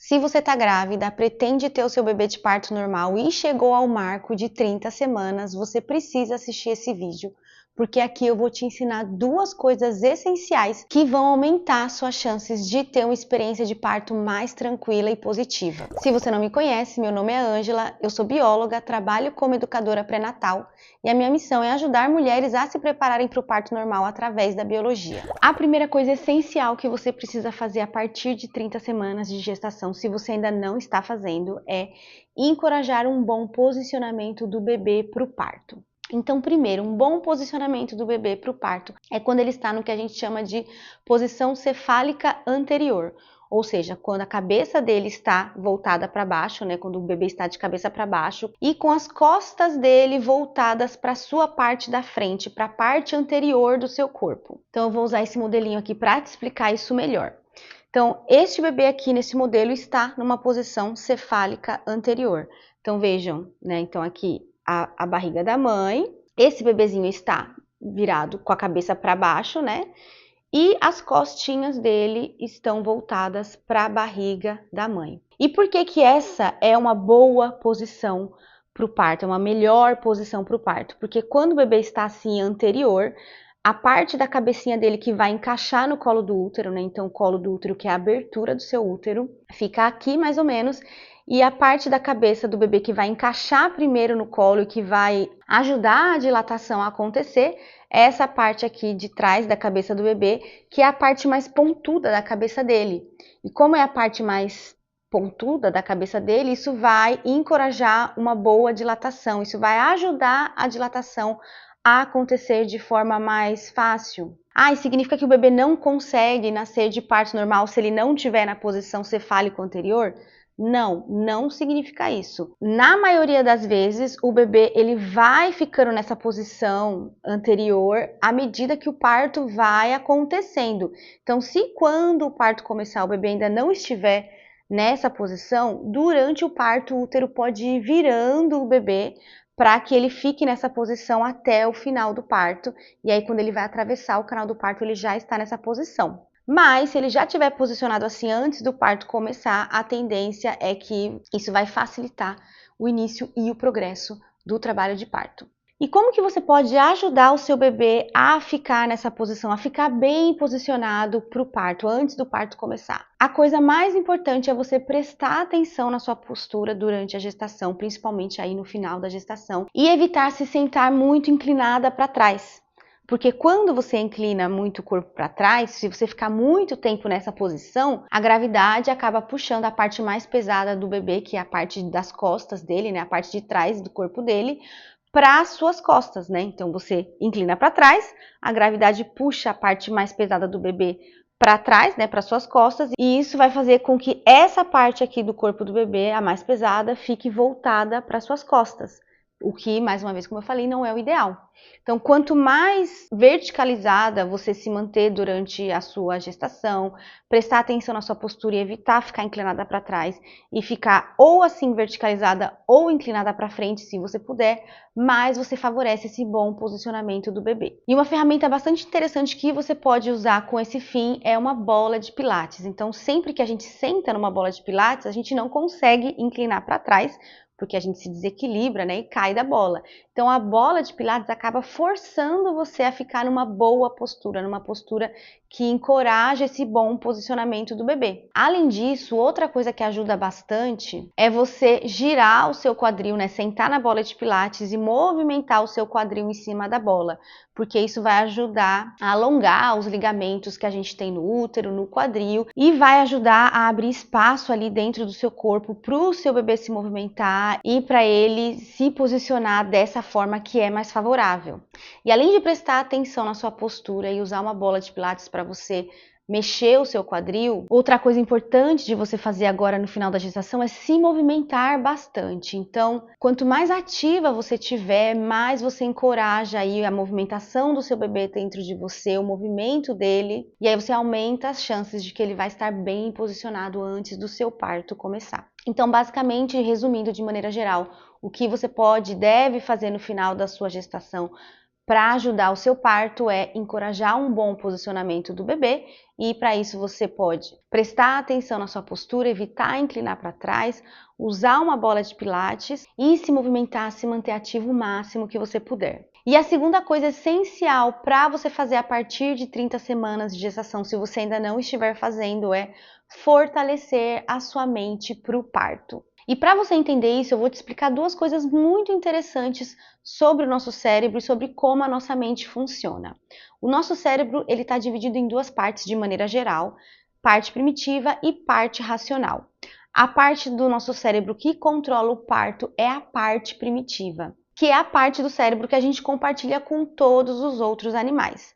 Se você está grávida, pretende ter o seu bebê de parto normal e chegou ao marco de 30 semanas, você precisa assistir esse vídeo, porque aqui eu vou te ensinar duas coisas essenciais que vão aumentar suas chances de ter uma experiência de parto mais tranquila e positiva. Se você não me conhece, meu nome é Ângela, eu sou bióloga, trabalho como educadora pré-natal e a minha missão é ajudar mulheres a se prepararem para o parto normal através da biologia. A primeira coisa essencial que você precisa fazer a partir de 30 semanas de gestação, se você ainda não está fazendo, é encorajar um bom posicionamento do bebê para o parto. Então, primeiro, um bom posicionamento do bebê para o parto é quando ele está no que a gente chama de posição cefálica anterior, ou seja, quando a cabeça dele está voltada para baixo, né, quando o bebê está de cabeça para baixo e com as costas dele voltadas para a sua parte da frente, para a parte anterior do seu corpo. Então, eu vou usar esse modelinho aqui para te explicar isso melhor. Então, este bebê aqui nesse modelo está numa posição cefálica anterior. Então, vejam, né, então aqui a barriga da mãe, esse bebezinho está virado com a cabeça para baixo, né? E as costinhas dele estão voltadas para a barriga da mãe. E por que que essa é uma boa posição para o parto, é uma melhor posição para o parto? Porque quando o bebê está assim anterior, a parte da cabecinha dele que vai encaixar no colo do útero, né? Então o colo do útero, que é a abertura do seu útero, fica aqui mais ou menos, e a parte da cabeça do bebê que vai encaixar primeiro no colo e que vai ajudar a dilatação a acontecer, é essa parte aqui de trás da cabeça do bebê, que é a parte mais pontuda da cabeça dele. E como é a parte mais pontuda da cabeça dele, isso vai encorajar uma boa dilatação, isso vai ajudar a dilatação a acontecer de forma mais fácil. E significa que o bebê não consegue nascer de parto normal se ele não estiver na posição cefálico anterior? Não, não significa isso. Na maioria das vezes, o bebê ele vai ficando nessa posição anterior à medida que o parto vai acontecendo. Então, se quando o parto começar o bebê ainda não estiver nessa posição, durante o parto o útero pode ir virando o bebê para que ele fique nessa posição até o final do parto. E aí, quando ele vai atravessar o canal do parto, ele já está nessa posição. Mas, se ele já estiver posicionado assim antes do parto começar, a tendência é que isso vai facilitar o início e o progresso do trabalho de parto. E como que você pode ajudar o seu bebê a ficar nessa posição, a ficar bem posicionado para o parto, antes do parto começar? A coisa mais importante é você prestar atenção na sua postura durante a gestação, principalmente aí no final da gestação, e evitar se sentar muito inclinada para trás. Porque quando você inclina muito o corpo para trás, se você ficar muito tempo nessa posição, a gravidade acaba puxando a parte mais pesada do bebê, que é a parte das costas dele, né, a parte de trás do corpo dele, para as suas costas, né? Então você inclina para trás, a gravidade puxa a parte mais pesada do bebê para trás, né, para suas costas, e isso vai fazer com que essa parte aqui do corpo do bebê, a mais pesada, fique voltada para suas costas. O que, mais uma vez, como eu falei, não é o ideal. Então, quanto mais verticalizada você se manter durante a sua gestação, prestar atenção na sua postura e evitar ficar inclinada para trás e ficar ou assim verticalizada ou inclinada para frente, se você puder, mais você favorece esse bom posicionamento do bebê. E uma ferramenta bastante interessante que você pode usar com esse fim é uma bola de pilates. Então, sempre que a gente senta numa bola de pilates, a gente não consegue inclinar para trás, porque a gente se desequilibra, né, e cai da bola. Então, a bola de pilates acaba forçando você a ficar numa boa postura, numa postura que encoraja esse bom posicionamento do bebê. Além disso, outra coisa que ajuda bastante é você girar o seu quadril, né, sentar na bola de pilates e movimentar o seu quadril em cima da bola, porque isso vai ajudar a alongar os ligamentos que a gente tem no útero, no quadril, e vai ajudar a abrir espaço ali dentro do seu corpo para o seu bebê se movimentar e para ele se posicionar dessa forma que é mais favorável. E além de prestar atenção na sua postura e usar uma bola de pilates para você mexer o seu quadril, outra coisa importante de você fazer agora no final da gestação é se movimentar bastante. Então, quanto mais ativa você tiver, mais você encoraja aí a movimentação do seu bebê dentro de você, o movimento dele, e aí você aumenta as chances de que ele vai estar bem posicionado antes do seu parto começar. Então, basicamente, resumindo de maneira geral, o que você pode e deve fazer no final da sua gestação para ajudar o seu parto é encorajar um bom posicionamento do bebê, e para isso você pode prestar atenção na sua postura, evitar inclinar para trás, usar uma bola de pilates e se movimentar, se manter ativo o máximo que você puder. E a segunda coisa essencial para você fazer a partir de 30 semanas de gestação, se você ainda não estiver fazendo, é fortalecer a sua mente para o parto. E para você entender isso, eu vou te explicar duas coisas muito interessantes sobre o nosso cérebro e sobre como a nossa mente funciona. O nosso cérebro ele está dividido em duas partes de maneira geral, parte primitiva e parte racional. A parte do nosso cérebro que controla o parto é a parte primitiva, que é a parte do cérebro que a gente compartilha com todos os outros animais.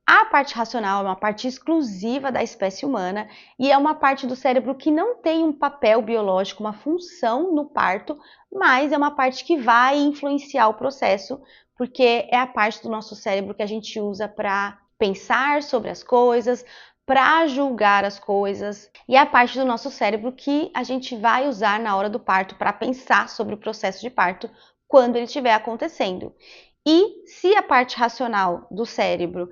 A parte racional é uma parte exclusiva da espécie humana e é uma parte do cérebro que não tem um papel biológico, uma função no parto, mas é uma parte que vai influenciar o processo, porque é a parte do nosso cérebro que a gente usa para pensar sobre as coisas, para julgar as coisas, e é a parte do nosso cérebro que a gente vai usar na hora do parto para pensar sobre o processo de parto quando ele estiver acontecendo. E se a parte racional do cérebro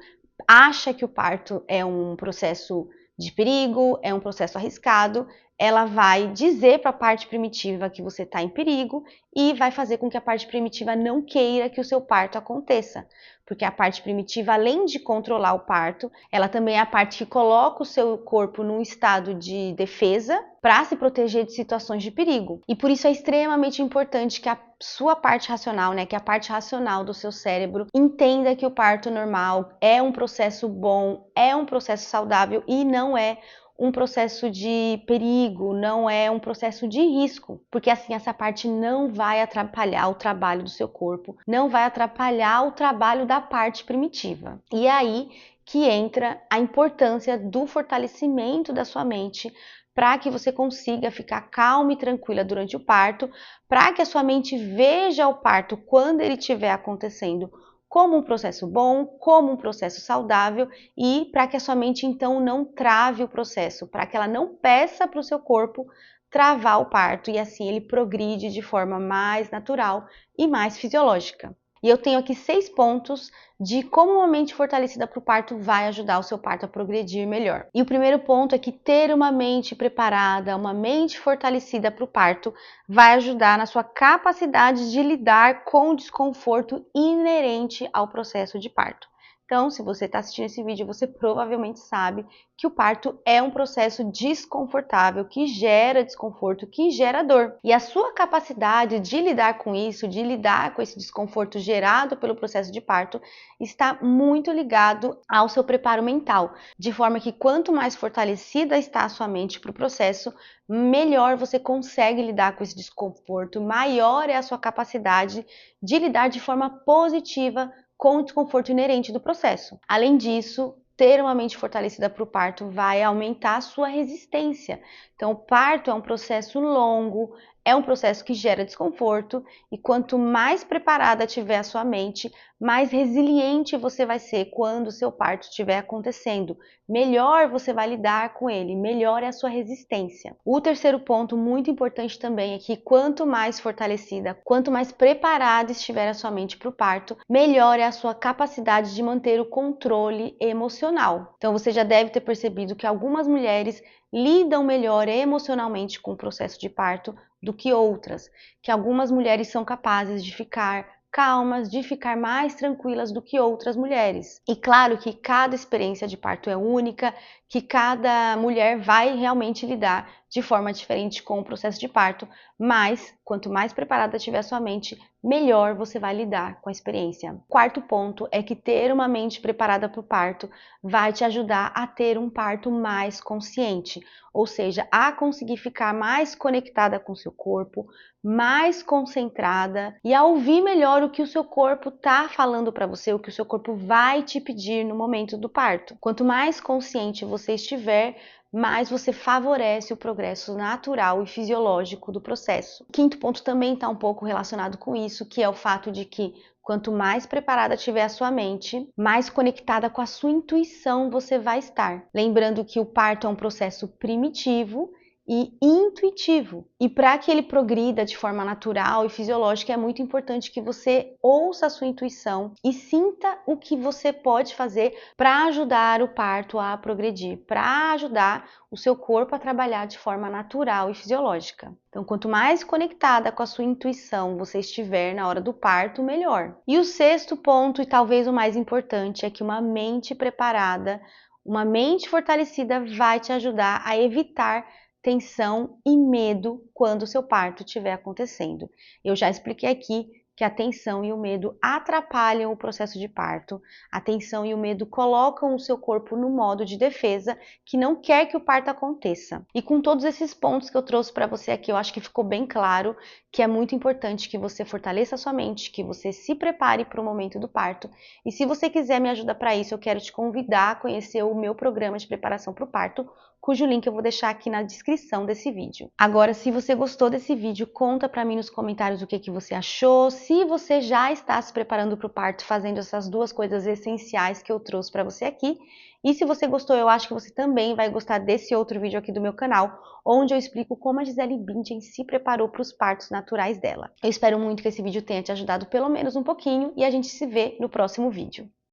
acha que o parto é um processo de perigo, é um processo arriscado, ela vai dizer para a parte primitiva que você está em perigo e vai fazer com que a parte primitiva não queira que o seu parto aconteça. Porque a parte primitiva, além de controlar o parto, ela também é a parte que coloca o seu corpo num estado de defesa para se proteger de situações de perigo. E por isso é extremamente importante que a sua parte racional, que a parte racional do seu cérebro entenda que o parto normal é um processo bom, é um processo saudável e não é um processo de perigo, não é um processo de risco, porque assim essa parte não vai atrapalhar o trabalho do seu corpo, não vai atrapalhar o trabalho da parte primitiva. E é aí que entra a importância do fortalecimento da sua mente para que você consiga ficar calma e tranquila durante o parto, para que a sua mente veja o parto quando ele estiver acontecendo como um processo bom, como um processo saudável e para que a sua mente então não trave o processo, para que ela não peça para o seu corpo travar o parto e assim ele progride de forma mais natural e mais fisiológica. E eu tenho aqui 6 pontos de como uma mente fortalecida para o parto vai ajudar o seu parto a progredir melhor. E o primeiro ponto é que ter uma mente preparada, uma mente fortalecida para o parto, vai ajudar na sua capacidade de lidar com o desconforto inerente ao processo de parto. Então, se você está assistindo esse vídeo, você provavelmente sabe que o parto é um processo desconfortável, que gera desconforto, que gera dor. E a sua capacidade de lidar com isso, de lidar com esse desconforto gerado pelo processo de parto, está muito ligado ao seu preparo mental, de forma que quanto mais fortalecida está a sua mente para o processo, melhor você consegue lidar com esse desconforto, maior é a sua capacidade de lidar de forma positiva com o desconforto inerente do processo. Além disso, ter uma mente fortalecida para o parto vai aumentar a sua resistência. Então, o parto é um processo longo, é um processo que gera desconforto e quanto mais preparada tiver a sua mente, mais resiliente você vai ser quando o seu parto estiver acontecendo. Melhor você vai lidar com ele, melhor é a sua resistência. O terceiro ponto muito importante também é que quanto mais fortalecida, quanto mais preparada estiver a sua mente para o parto, melhor é a sua capacidade de manter o controle emocional. Então você já deve ter percebido que algumas mulheres lidam melhor emocionalmente com o processo de parto do que outras, que algumas mulheres são capazes de ficar calmas, de ficar mais tranquilas do que outras mulheres. E claro que cada experiência de parto é única, que cada mulher vai realmente lidar de forma diferente com o processo de parto, mas quanto mais preparada tiver a sua mente, melhor você vai lidar com a experiência. Quarto ponto é que ter uma mente preparada para o parto vai te ajudar a ter um parto mais consciente, ou seja, a conseguir ficar mais conectada com o seu corpo, mais concentrada e a ouvir melhor o que o seu corpo está falando para você, o que o seu corpo vai te pedir no momento do parto. Quanto mais consciente você estiver, mais você favorece o progresso natural e fisiológico do processo. O quinto ponto também está um pouco relacionado com isso, que é o fato de que quanto mais preparada tiver a sua mente, mais conectada com a sua intuição você vai estar. Lembrando que o parto é um processo primitivo e intuitivo. E para que ele progrida de forma natural e fisiológica, é muito importante que você ouça a sua intuição e sinta o que você pode fazer para ajudar o parto a progredir, para ajudar o seu corpo a trabalhar de forma natural e fisiológica. Então, quanto mais conectada com a sua intuição você estiver na hora do parto, melhor. E o sexto ponto, e talvez o mais importante, é que uma mente preparada, uma mente fortalecida vai te ajudar a evitar tensão e medo quando o seu parto estiver acontecendo. Eu já expliquei aqui que a tensão e o medo atrapalham o processo de parto. A tensão e o medo colocam o seu corpo no modo de defesa, que não quer que o parto aconteça. E com todos esses pontos que eu trouxe para você aqui, eu acho que ficou bem claro que é muito importante que você fortaleça a sua mente, que você se prepare para o momento do parto. E se você quiser me ajudar para isso, eu quero te convidar a conhecer o meu programa de preparação para o parto, cujo link eu vou deixar aqui na descrição desse vídeo. Agora, se você gostou desse vídeo, conta para mim nos comentários o que você achou, se você já está se preparando para o parto, fazendo essas duas coisas essenciais que eu trouxe para você aqui. E se você gostou, eu acho que você também vai gostar desse outro vídeo aqui do meu canal, onde eu explico como a Gisele Bündchen se preparou para os partos naturais dela. Eu espero muito que esse vídeo tenha te ajudado pelo menos um pouquinho e a gente se vê no próximo vídeo.